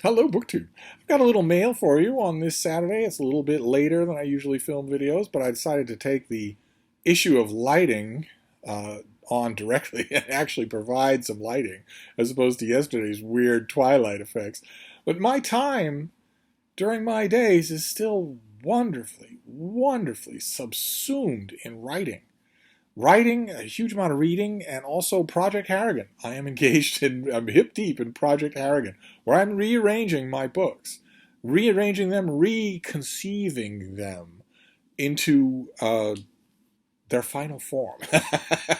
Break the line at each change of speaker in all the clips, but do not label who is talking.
Hello, BookTube. I've got a little mail for you on this Saturday. It's a little bit later than I usually film videos, but I decided to take the issue of lighting on directly and actually provide some lighting as opposed to yesterday's weird twilight effects. But my time during my days is still wonderfully, wonderfully subsumed in writing, a huge amount of reading, and also Project Harrigan. I'm hip deep in Project Harrigan, where I'm rearranging my books, rearranging them, reconceiving them into their final form.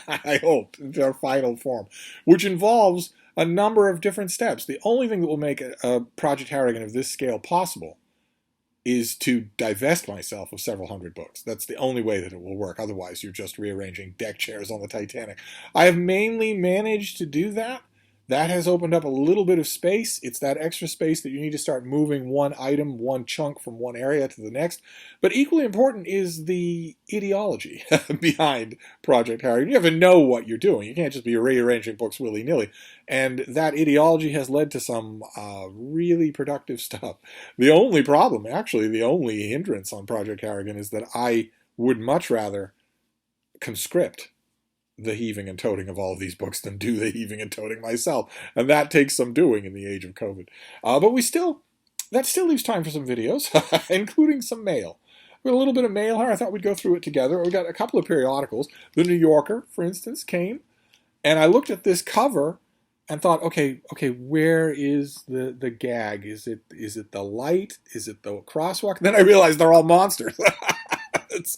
I hope their final form, which involves a number of different steps. The only thing that will make a Project Harrigan of this scale possible is to divest myself of several hundred books. That's the only way that it will work. Otherwise, you're just rearranging deck chairs on the Titanic. I have mainly managed to do that. That has opened up a little bit of space. It's that extra space that you need to start moving one item, one chunk from one area to the next. But equally important is the ideology behind Project Harrigan. You have to know what you're doing. You can't just be rearranging books willy-nilly. And that ideology has led to some really productive stuff. The only problem, actually, the only hindrance on Project Harrigan is that I would much rather conscript the heaving and toting of all of these books than do the heaving and toting myself. And that takes some doing in the age of COVID. But that still leaves time for some videos, including some mail. We got a little bit of mail here. I thought we'd go through it together. We got a couple of periodicals. The New Yorker, for instance, came. And I looked at this cover and thought, okay, where is the gag? Is it the light? Is it the crosswalk? Then I realized they're all monsters.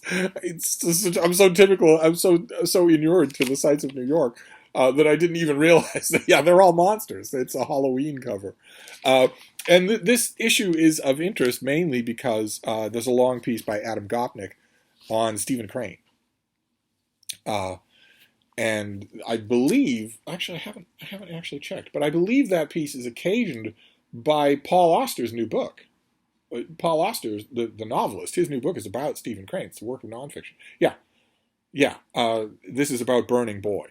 I'm so typical. I'm so inured to the sights of New York that I didn't even realize that. Yeah, they're all monsters. It's a Halloween cover, and this issue is of interest mainly because there's a long piece by Adam Gopnik on Stephen Crane, and I believe actually I haven't actually checked, but I believe that piece is occasioned by Paul Auster's new book. Paul Auster, the novelist, his new book is about Stephen Crane. It's a work of nonfiction. Yeah. This is about Burning Boy,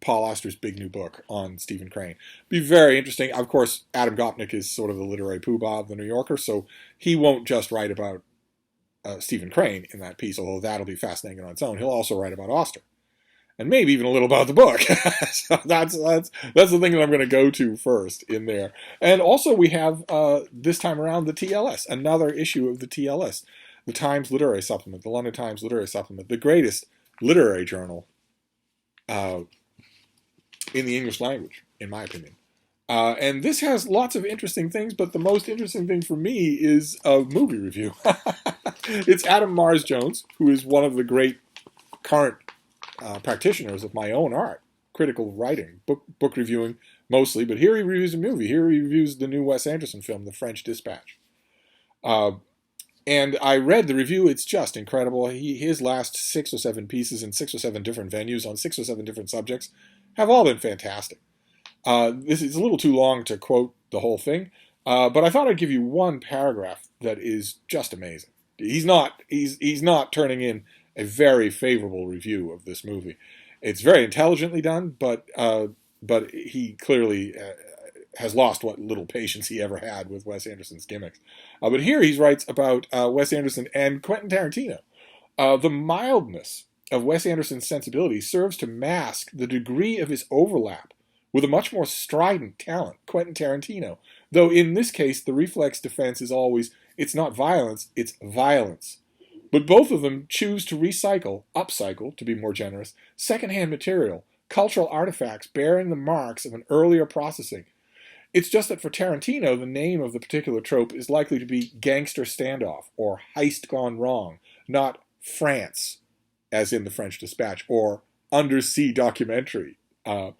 Paul Auster's big new book on Stephen Crane. Be very interesting. Of course, Adam Gopnik is sort of the literary poobah of the New Yorker, so he won't just write about Stephen Crane in that piece, although that'll be fascinating on its own. He'll also write about Auster. And maybe even a little about the book. So that's the thing that I'm going to go to first in there. And also we have, this time around, the TLS, another issue of the TLS, the Times Literary Supplement, the London Times Literary Supplement, the greatest literary journal in the English language, in my opinion. And this has lots of interesting things, but the most interesting thing for me is a movie review. It's Adam Mars-Jones, who is one of the great current practitioners of my own art, critical writing, book reviewing mostly, but here he reviews a movie. Here he reviews the new Wes Anderson film, The French Dispatch. And I read the review. It's just incredible. His last 6 or 7 pieces in 6 or 7 different venues on 6 or 7 different subjects have all been fantastic. This is a little too long to quote the whole thing, but I thought I'd give you one paragraph that is just amazing. He's not turning in a very favorable review of this movie. It's very intelligently done, but he clearly has lost what little patience he ever had with Wes Anderson's gimmicks. But here he writes about Wes Anderson and Quentin Tarantino. The mildness of Wes Anderson's sensibility serves to mask the degree of his overlap with a much more strident talent, Quentin Tarantino. Though in this case, the reflex defense is always, it's not violence, it's violence. But both of them choose to upcycle, to be more generous, secondhand material, cultural artifacts bearing the marks of an earlier processing. It's just that for Tarantino, the name of the particular trope is likely to be Gangster Standoff or Heist Gone Wrong, not France, as in The French Dispatch, or Undersea Documentary. If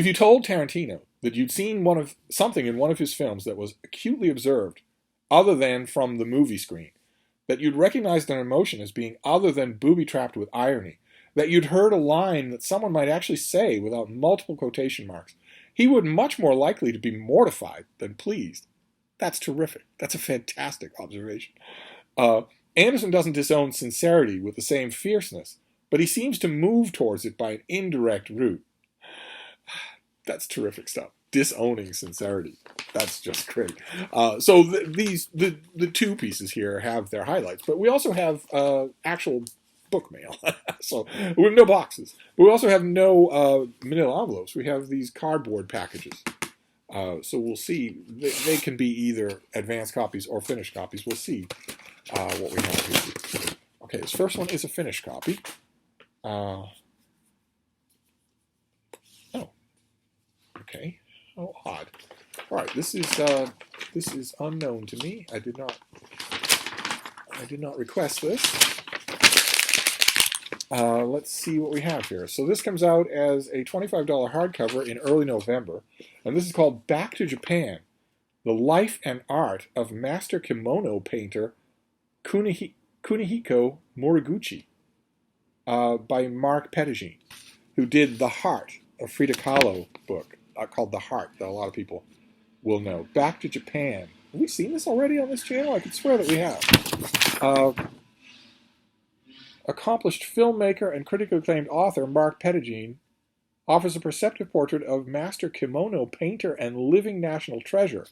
you told Tarantino that you'd seen something in one of his films that was acutely observed, other than from the movie screen, that you'd recognized an emotion as being other than booby-trapped with irony, that you'd heard a line that someone might actually say without multiple quotation marks, he would much more likely to be mortified than pleased. That's terrific. That's a fantastic observation. Anderson doesn't disown sincerity with the same fierceness, but he seems to move towards it by an indirect route. That's terrific stuff. disowning sincerity. That's just great. So the two pieces here have their highlights, but we also have actual book mail. So we have no boxes. But we also have no manila envelopes. We have these cardboard packages. So we'll see. They can be either advanced copies or finished copies. We'll see what we have here. Okay, this first one is a finished copy. Oh, okay. Oh, odd. All right, this is unknown to me. I did not request this. Let's see what we have here. So this comes out as a $25 hardcover in early November, and this is called Back to Japan: The Life and Art of Master Kimono Painter Kunihiko Moriguchi, by Mark Pettigene, who did The Heart, a Frida Kahlo book called The Heart that a lot of people will know. Back to Japan. Have we seen this already on this channel? I could swear that we have. Accomplished filmmaker and critically acclaimed author Mark Pettigene offers a perceptive portrait of master kimono painter and living national treasure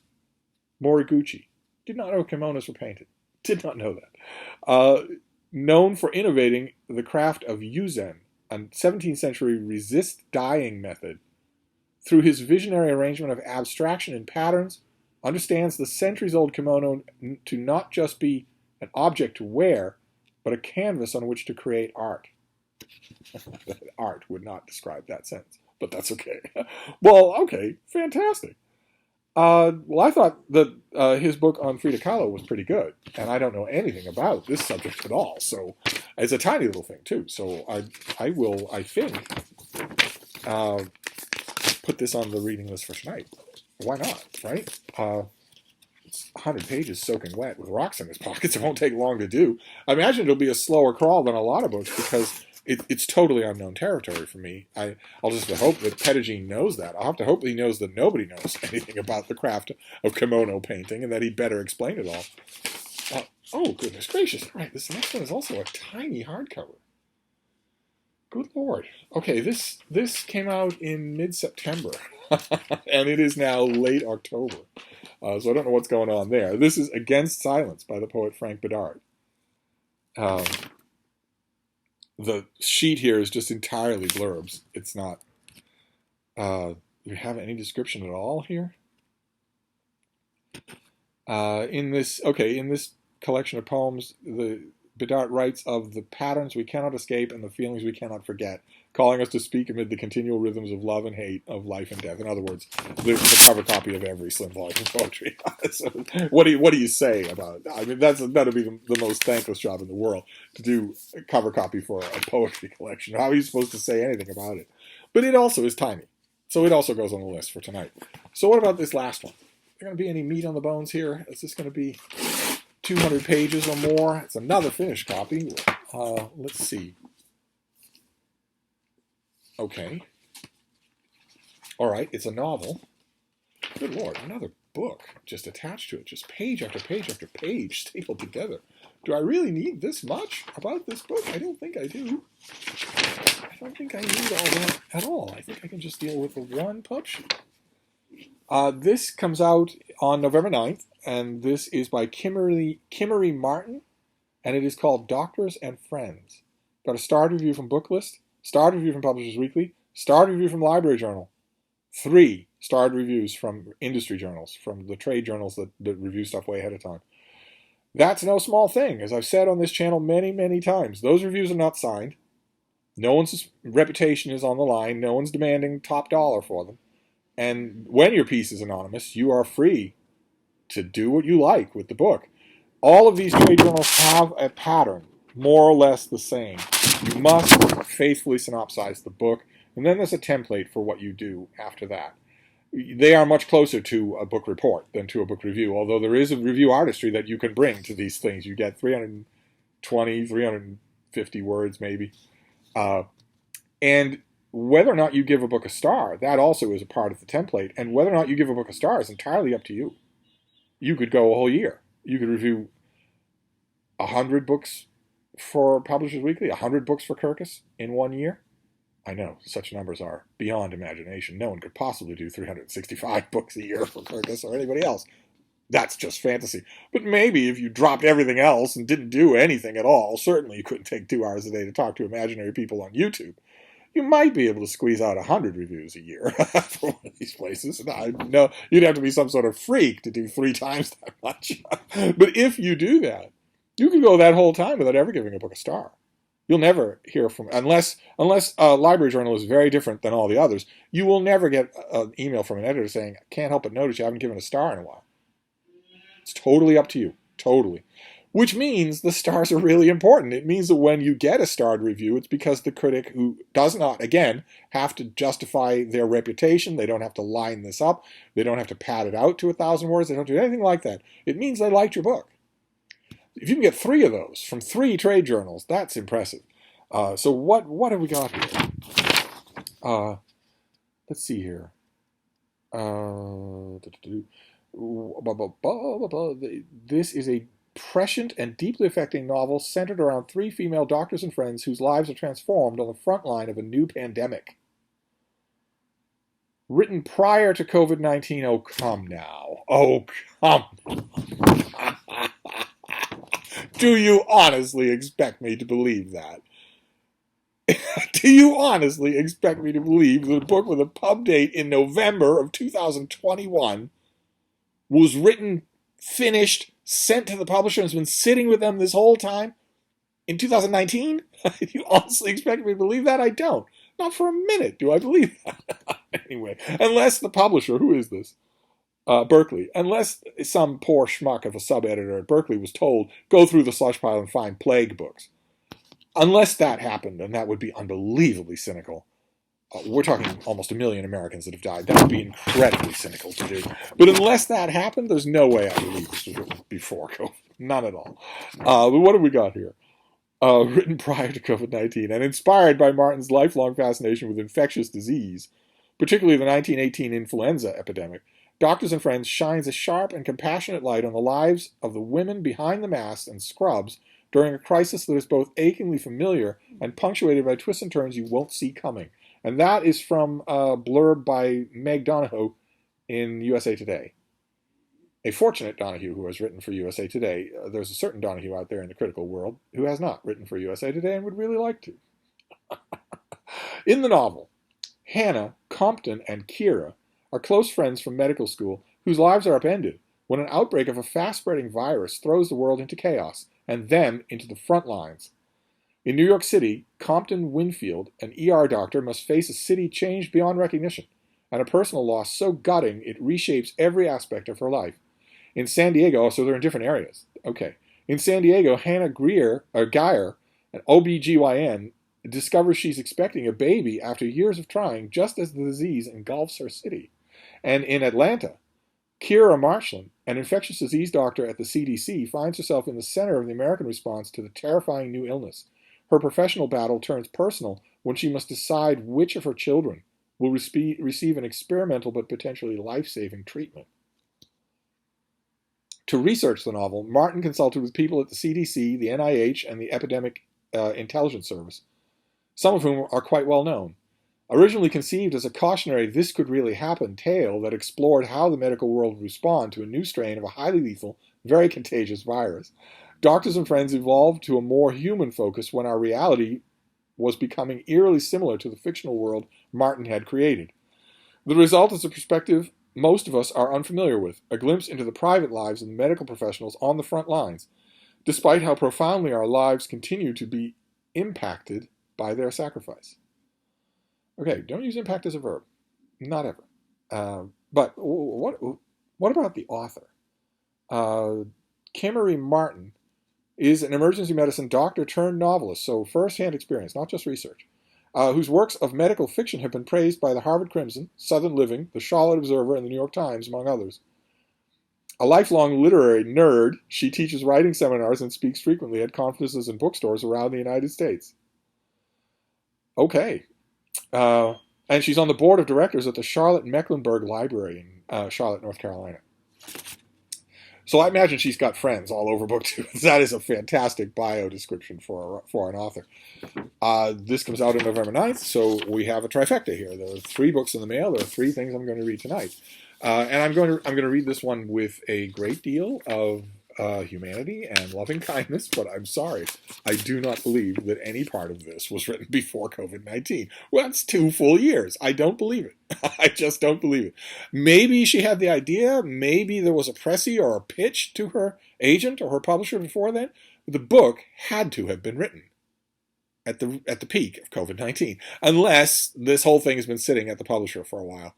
Moriguchi. Did not know kimonos were painted. Did not know that. Known for innovating the craft of yuzen, a 17th century resist dyeing method. Through his visionary arrangement of abstraction and patterns, understands the centuries-old kimono to not just be an object to wear, but a canvas on which to create art. Art would not describe that sentence, but that's okay. Well, okay, fantastic. Well, I thought that his book on Frida Kahlo was pretty good, and I don't know anything about this subject at all. So it's a tiny little thing too. So I will, I think, put this on the reading list for tonight. Why not, right? It's 100 pages soaking wet with rocks in his pockets. It won't take long to do. I imagine it'll be a slower crawl than a lot of books because it's totally unknown territory for me. I'll just hope that Pettigene knows that. I'll have to hope that he knows that nobody knows anything about the craft of kimono painting and that he'd better explain it all. Oh, goodness gracious. All right, this next one is also a tiny hardcover. Good Lord. Okay, this came out in mid-September, and it is now late October. So I don't know what's going on there. This is Against Silence by the poet Frank Bedard. The sheet here is just entirely blurbs. It's not... do we have any description at all here? In this collection of poems, Bedard writes of the patterns we cannot escape and the feelings we cannot forget, calling us to speak amid the continual rhythms of love and hate, of life and death. In other words, the cover copy of every Slim volume poetry. So what do you say about it? I mean, that'd be the most thankless job in the world, to do a cover copy for a poetry collection. How are you supposed to say anything about it? But it also is tiny, so it also goes on the list for tonight. So what about this last one? Is there going to be any meat on the bones here? Is this going to be 200 pages or more? It's another finished copy. Let's see. Okay. All right, it's a novel. Good Lord, another book just attached to it. Just page after page after page stapled together. Do I really need this much about this book? I don't think I do. I don't think I need all that at all. I think I can just deal with the one pub sheet. This comes out on November 9th, and this is by Kimmery Martin, and it is called Doctors and Friends. Got a starred review from Booklist, starred review from Publishers Weekly, starred review from Library Journal, 3 starred reviews from industry journals, from the trade journals that review stuff way ahead of time. That's no small thing. As I've said on this channel many, many times, those reviews are not signed. No one's reputation is on the line. No one's demanding top dollar for them. And when your piece is anonymous, you are free to do what you like with the book. All of these trade journals have a pattern, more or less the same. You must faithfully synopsize the book, and then there's a template for what you do after that. They are much closer to a book report than to a book review, although there is a review artistry that you can bring to these things. You get 320, 350 words maybe. And whether or not you give a book a star, that also is a part of the template. And whether or not you give a book a star is entirely up to you. You could go a whole year. You could review 100 books for Publishers Weekly, 100 books for Kirkus in 1 year. I know, such numbers are beyond imagination. No one could possibly do 365 books a year for Kirkus or anybody else. That's just fantasy. But maybe if you dropped everything else and didn't do anything at all, certainly you couldn't take 2 hours a day to talk to imaginary people on YouTube. You might be able to squeeze out 100 reviews a year for one of these places. And I know you'd have to be some sort of freak to do 3 times that much. But if you do that, you can go that whole time without ever giving a book a star. You'll never hear from, unless a library journal is very different than all the others, you will never get an email from an editor saying, I can't help but notice you haven't given a star in a while. It's totally up to you. Totally. Which means the stars are really important. It means that when you get a starred review, it's because the critic who does not, again, have to justify their reputation. They don't have to line this up. They don't have to pad it out to 1,000 words. They don't do anything like that. It means they liked your book. If you can get 3 of those from 3 trade journals, that's impressive. So what have we got here? Let's see here. This is a prescient and deeply affecting novel centered around 3 female doctors and friends whose lives are transformed on the front line of a new pandemic. Written prior to COVID-19. Oh, come now. Oh, come. Do you honestly expect me to believe that? Do you honestly expect me to believe that a book with a pub date in November of 2021 was written, finished, sent to the publisher, and has been sitting with them this whole time in 2019? You honestly expect me to believe that? I don't. Not for a minute do I believe that. Anyway, unless the publisher, who is this? Berkeley. Unless some poor schmuck of a sub-editor at Berkeley was told, go through the slush pile and find plague books. Unless that happened, and that would be unbelievably cynical. We're talking almost 1 million Americans that have died. That would be incredibly cynical to do. But unless that happened, there's no way I believe this was written before COVID. None at all. But what have we got here? Written prior to COVID-19 and inspired by Martin's lifelong fascination with infectious disease, particularly the 1918 influenza epidemic, Doctors and Friends shines a sharp and compassionate light on the lives of the women behind the masks and scrubs during a crisis that is both achingly familiar and punctuated by twists and turns you won't see coming. And that is from a blurb by st.donoghue in USA Today. A fortunate Donoghue who has written for USA Today. There's a certain Donoghue out there in the critical world who has not written for USA Today and would really like to. In the novel, Hannah, Compton, and Kira are close friends from medical school whose lives are upended when an outbreak of a fast-spreading virus throws the world into chaos and them into the front lines. In New York City, Compton Winfield, an ER doctor, must face a city changed beyond recognition and a personal loss so gutting it reshapes every aspect of her life. In San Diego, so they're in different areas. Okay. In San Diego, Hannah Geyer, an OBGYN, discovers she's expecting a baby after years of trying just as the disease engulfs her city. And in Atlanta, Kira Marshland, an infectious disease doctor at the CDC, finds herself in the center of the American response to the terrifying new illness. Her professional battle turns personal when she must decide which of her children will receive an experimental but potentially life-saving treatment. To research the novel, Martin consulted with people at the CDC, the NIH, and the Epidemic Intelligence Service, some of whom are quite well known. Originally conceived as a cautionary "this could really happen" tale that explored how the medical world would respond to a new strain of a highly lethal, very contagious virus, Doctors and Friends evolved to a more human focus when our reality was becoming eerily similar to the fictional world Martin had created. The result is a perspective most of us are unfamiliar with, a glimpse into the private lives of the medical professionals on the front lines, despite how profoundly our lives continue to be impacted by their sacrifice. Okay, don't use impact as a verb. Not ever. But what about the author? Kimmery Martin is an emergency medicine doctor turned novelist, so first-hand experience, not just research, whose works of medical fiction have been praised by the Harvard Crimson, Southern Living, the Charlotte Observer, and the New York Times, among others. A lifelong literary nerd, she teaches writing seminars and speaks frequently at conferences and bookstores around the United States. Okay. And she's on the board of directors at the Charlotte Mecklenburg Library in Charlotte, North Carolina. So I imagine she's got friends all over BookTube. That is a fantastic bio description for an author. This comes out on November 9th, so we have a trifecta here. There are 3 books in the mail. There are 3 things I'm going to read tonight. And I'm going to read this one with a great deal of humanity and loving kindness, but I'm sorry. I do not believe that any part of this was written before COVID-19. Well, that's 2 full years. I don't believe it. I just don't believe it. Maybe she had the idea. Maybe there was a pressy or a pitch to her agent or her publisher before then. The book had to have been written at the peak of COVID-19, unless this whole thing has been sitting at the publisher for a while.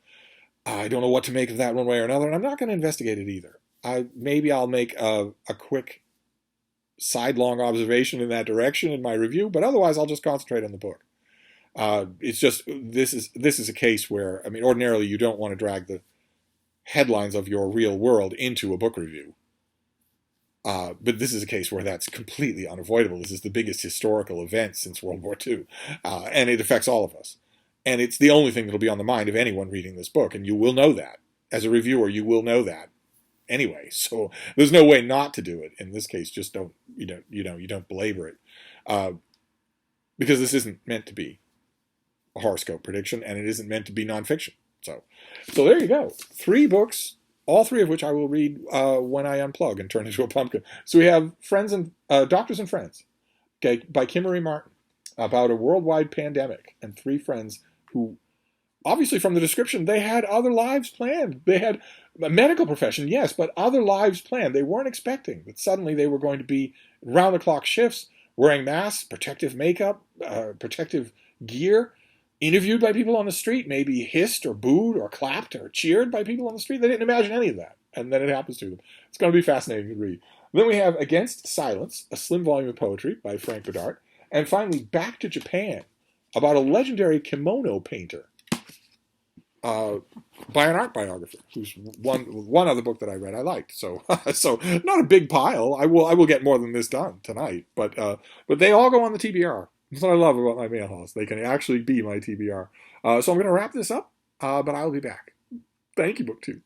I don't know what to make of that one way or another, and I'm not going to investigate it either. Maybe I'll make a quick sidelong observation in that direction in my review, but otherwise I'll just concentrate on the book. It's just this is a case where, I mean, ordinarily you don't want to drag the headlines of your real world into a book review. But this is a case where that's completely unavoidable. This is the biggest historical event since World War II, and it affects all of us. And it's the only thing that'll be on the mind of anyone reading this book, and you will know that. As a reviewer, you will know that anyway. So there's no way not to do it. In this case, just don't belabor it, because this isn't meant to be a horoscope prediction, and it isn't meant to be nonfiction. So there you go. 3 books, all 3 of which I will read when I unplug and turn into a pumpkin. So we have Friends and Doctors and Friends, okay, by Kimmery Martin, about a worldwide pandemic and 3 friends who, obviously from the description, they had other lives planned. They had a medical profession, yes, but other lives planned. They weren't expecting that suddenly they were going to be round-the-clock shifts, wearing masks, protective makeup, protective gear, interviewed by people on the street, maybe hissed or booed or clapped or cheered by people on the street. They didn't imagine any of that, and then it happens to them. It's going to be fascinating to read. Then we have Against Silence, a slim volume of poetry by Frank Bedart. And finally, Back to Japan, about a legendary kimono painter by an art biographer, who's one other book that I read I liked. So not a big pile. I will get more than this done tonight, but they all go on the TBR. That's what I love about my mail hauls. They can actually be my TBR. So I'm going to wrap this up, but I'll be back. Thank you, BookTube.